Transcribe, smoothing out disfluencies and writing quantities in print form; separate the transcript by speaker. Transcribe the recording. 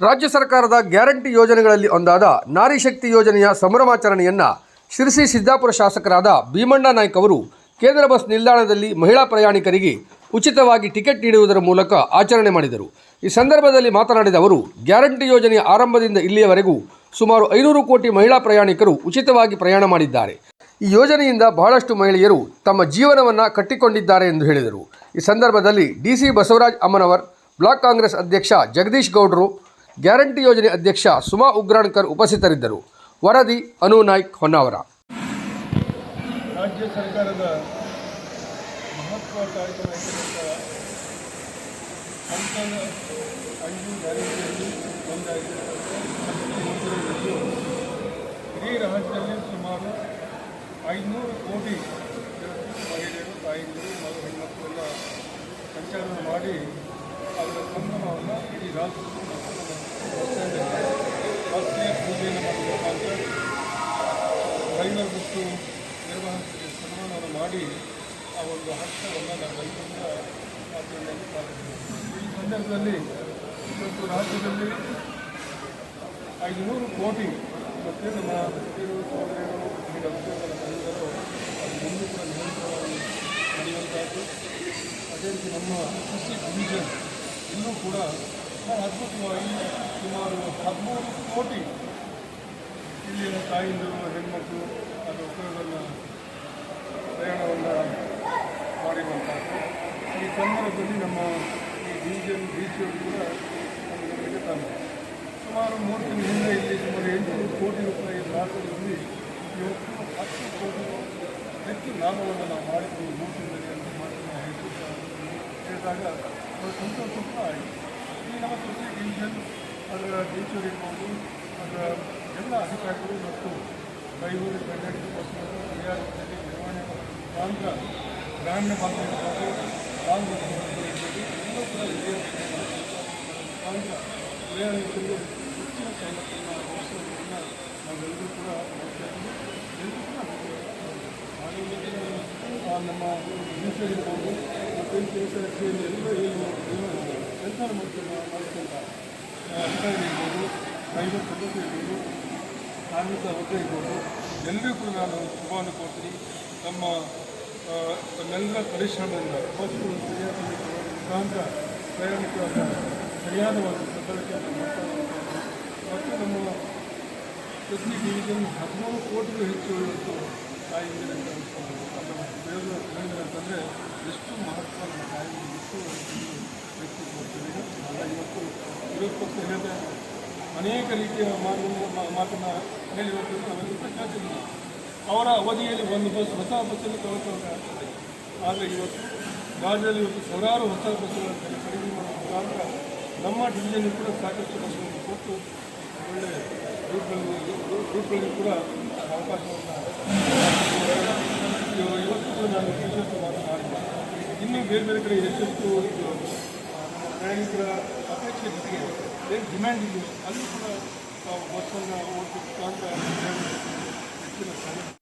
Speaker 1: ರಾಜ್ಯ ಸರ್ಕಾರದ ಗ್ಯಾರಂಟಿ ಯೋಜನೆಗಳಲ್ಲಿ ಒಂದಾದ ನಾರಿ ಶಕ್ತಿ ಯೋಜನೆಯ ಸಂಭ್ರಮಾಚರಣೆಯನ್ನು ಶಿರಸಿ ಸಿದ್ದಾಪುರ ಶಾಸಕರಾದ ಭೀಮಣ್ಣ ನಾಯ್ಕ ಅವರು ಕೇಂದ್ರ ಬಸ್ ನಿಲ್ದಾಣದಲ್ಲಿ ಮಹಿಳಾ ಪ್ರಯಾಣಿಕರಿಗೆ ಉಚಿತವಾಗಿ ಟಿಕೆಟ್ ನೀಡುವುದರ ಮೂಲಕ ಆಚರಣೆ ಮಾಡಿದರು. ಈ ಸಂದರ್ಭದಲ್ಲಿ ಮಾತನಾಡಿದ ಅವರು, ಗ್ಯಾರಂಟಿ ಯೋಜನೆಯ ಆರಂಭದಿಂದ ಇಲ್ಲಿಯವರೆಗೂ ಸುಮಾರು 500 ಕೋಟಿ ಮಹಿಳಾ ಪ್ರಯಾಣಿಕರು ಉಚಿತವಾಗಿ ಪ್ರಯಾಣ ಮಾಡಿದ್ದಾರೆ. ಈ ಯೋಜನೆಯಿಂದ ಬಹಳಷ್ಟು ಮಹಿಳೆಯರು ತಮ್ಮ ಜೀವನವನ್ನು ಕಟ್ಟಿಕೊಂಡಿದ್ದಾರೆ ಎಂದು ಹೇಳಿದರು. ಈ ಸಂದರ್ಭದಲ್ಲಿ ಡಿಸಿ ಬಸವರಾಜ್ ಅಮ್ಮನವರ್, ಬ್ಲಾಕ್ ಕಾಂಗ್ರೆಸ್ ಅಧ್ಯಕ್ಷ ಜಗದೀಶ್ ಗೌಡರು, ಗ್ಯಾರಂಟಿ ಯೋಜನೆ ಅಧ್ಯಕ್ಷ ಸುಮಾ ಉಗ್ರಾಣ್ಕರ್ ಉಪಸ್ಥಿತರಿದ್ದರು. ವರದಿ ಅನು ನಾಯ್ಕ್, ಹೊನ್ನಾವರ.
Speaker 2: ರಾಜ್ಯ ಸರ್ಕಾರದ ಮಹತ್ವಾಕಾಂಕ್ಷೆಯಾಗಿರುವಂಥ ಸಂತಾನ 5 ಗ್ಯಾರಂಟಿಯಲ್ಲಿ ಒಂದಾಗಿರುವಂಥ ಇಡೀ ರಾಜ್ಯದಲ್ಲಿ ಸುಮಾರು 500 ಕೋಟಿ ಮಹಿಳೆಯರು, ತಾಯಿಗಳು, ಹೆಣ್ಮಕ್ಕಳೆಲ್ಲ ಸಂಚಾರ ಮಾಡಿ ಅದರ ಸಂಭ್ರಮವನ್ನು ಇಡೀ ರಾಜ್ಯದಲ್ಲಿ ರಾಷ್ಟ್ರೀಯ ಪೂಜೆಯನ್ನು ಮಾಡುವ ಮುಖಾಂತರ ಡ್ರೈವರ್ ಬಸ್ಸು ನಿರ್ವಹಣೆಗೆ ಸನ್ಮಾನವನ್ನು ಮಾಡಿ ಆ ಒಂದು ಹಕ್ಕನ್ನು ನಮ್ಮ ರೈತರಿಂದ ಆಚರಣೆಯಲ್ಲಿ ಪ್ರಾರಂಭಿಸಿದೆ. ಈ ಸಂದರ್ಭದಲ್ಲಿ ಇವತ್ತು ರಾಜ್ಯದಲ್ಲಿ 500 ಕೋಟಿ ಮತ್ತು ನಮ್ಮ ಹಿರಿಯರು, ಸಹೋದರಿಯರು, ವಿವಿಧ ಉದ್ಯೋಗಗಳ ತಂಡಗಳು ಅದು ಮುಂದೆ ಕೂಡ ನಿರಂತರವಾಗಿ ನಡೆಯುವಂಥದ್ದು. ಅದೇ ರೀತಿ ನಮ್ಮ ಕೃಷಿ ಡಿವಿಷನ್ ಇನ್ನೂ ಕೂಡ ಅದ್ಭುತವಾಗಿ ಸುಮಾರು 13 ಕೋಟಿ ಇಲ್ಲಿನ ತಾಯಿಂದರು, ಹೆಣ್ಮಕ್ಳು ಅದರ ಉಪಯೋಗವನ್ನು ಪ್ರಯಾಣವನ್ನು ಮಾಡಿರುವಂಥದ್ದು. ಈ ಸಂದರ್ಭದಲ್ಲಿ ನಮ್ಮ ಈ ಡಿವಿಷನ್ ಡಿಸಿಯವರು ಕೂಡ ನಮಗೆ ತಂದೆ ಸುಮಾರು 3 ತಿಂಗಳ ಹಿಂದೆ ಇಲ್ಲಿ ಸುಮಾರು 800 ಕೋಟಿ ರೂಪಾಯಿ ಲಾಭದಲ್ಲಿ ಇವತ್ತು 10 ಕೋಟಿ ಹೆಚ್ಚು ಲಾಭವನ್ನು ನಾವು ಮಾಡಿದ್ದು 3 ತಿಂಗಳಲ್ಲಿ ಅಂತ ಮಾತನ್ನು ಹೇಳಿದಾಗ ಸಂತೋಷ ಕೂಡ ಆಯಿತು. ಈ ನಮ್ಮ ಕೃಷಿ ಡಿವಿಷನ್ ಅದರ ಡಿಸಿಯವರು ಇರ್ಬೋದು, ಅದರ ಎಲ್ಲ ಅಧಿಕಾರಿಗಳು ಮತ್ತು ಡ್ರೈವರ್, ಕಂಡಕ್ಟರ್, ಬಸ್ಸುಗಳು ಕ್ರಿಯಾದಲ್ಲಿ ನಿರ್ವಹಣೆ ಪ್ರಾಂತ ಗ್ರಾಮೀಣ ಭಾಗದಲ್ಲಿ ಲಾಂಗ್ ಎಲ್ಲೂ ಕೂಡ ಪ್ರಾಂತ ಪ್ರಯಾಣಿಕರಿಗೆ ಹೆಚ್ಚಿನ ಸೌಲಭ್ಯವನ್ನು ಅವಶ್ಯಕತೆಯನ್ನು ನಾವೆಲ್ಲರೂ ಕೂಡ ಎಲ್ಲರೂ ಕೂಡ ನಮ್ಮ ಡಿಸಿಯರ್ ಇರ್ಬೋದು ಮತ್ತು ಕೆಲಸದಲ್ಲಿ ಎಲ್ಲ ಕೆಲಸ ಮಾಡ್ಕೊಂತ ಅಧಿಕಾರಿ ಇರ್ಬೋದು, ಡ್ರೈವರ್ ಸದಸ್ಯ ಇರ್ಬೋದು, ಕಾರ್ಮಿಕ ವರ್ಗ ಇರ್ಬೋದು, ಎಲ್ಲರಿಗೂ ಕೂಡ ನಾನು ಶುಭವನ್ನು ಕೋರ್ತೀನಿ. ನಮ್ಮೆಲ್ಲರ ಪರಿಶ್ರಮದಿಂದ ಬಸ್ಸುಗಳು ಸರಿಯಾದ ಮುಖಾಂತರ ಪ್ರಯಾಣಿಕರನ್ನು ಸರಿಯಾದ ಒಂದು ಸದಳತೆಯನ್ನು ಮಾಡ್ತಾ ಮತ್ತು ನಮ್ಮ ಕೃಷಿ ಡಿವಿಷನ್ 13 ಕೋಟಿಗೂ ಹೆಚ್ಚು ಇವತ್ತು ತಾಯಿಗೆ ಪ್ರಯೋಜನ ಅಂತಂದರೆ ಎಷ್ಟು ಮಹತ್ವ ನಮ್ಮ ತಾಯಿಗೆ ಎಷ್ಟು ವ್ಯಕ್ತಿ ಕೊಡ್ತೀವಿ. ಇವತ್ತು ವಿರೋಧ ಪಕ್ಷ ಹೇಳಿದೆ ಅನೇಕ ರೀತಿಯ ಮಾತನ್ನು ಹೇಳಿರುವಂಥದ್ದು ನಾವೆಲ್ಲರೂ ಕೇಳ್ತಿದ್ದೀವಿ. ಅವರ ಅವಧಿಯಲ್ಲಿ ಒಂದು ಬಸ್ ಹೊಸ ಬಸ್ಸನ್ನು ತಗೊಳ್ಬೇಕಾಗ್ತದೆ. ಆದರೆ ಇವತ್ತು ರಾಜ್ಯದಲ್ಲಿ ಇವತ್ತು ಸಾವಿರಾರು ಹೊಸ ಬಸ್ಸುಗಳನ್ನು ಖರೀದಿ ಮಾಡುವ ಮುಖಾಂತರ ನಮ್ಮ ಡಿವಿಷನ್ ಕೂಡ ಸಾಕಷ್ಟು ಬಸ್ಸುಗಳನ್ನು ಕೊಟ್ಟು ಒಳ್ಳೆಯ ರೂಟ್ಗಳಿಗೆ ಕೂಡ ಅವಕಾಶವನ್ನು ಇವತ್ತು ನಾನು ವಿಶೇಷ ಮಾತನಾಡಿದ್ದೆ. ಇನ್ನೂ ಬೇರೆ ಬೇರೆ ಕಡೆ ಎಷ್ಟೆಷ್ಟು ಪ್ರಯಾಣಿಕರ ಅಪೇಕ್ಷೆ ಜೊತೆಗೆ ಏನು ಡಿಮ್ಯಾಂಡ್ ಇದೆ ಅಲ್ಲಿ ಕೂಡ ಬಸ್ಸನ್ನು ಓಡಿಸೋ ಮುಖಾಂತರ ಹೆಚ್ಚಿನ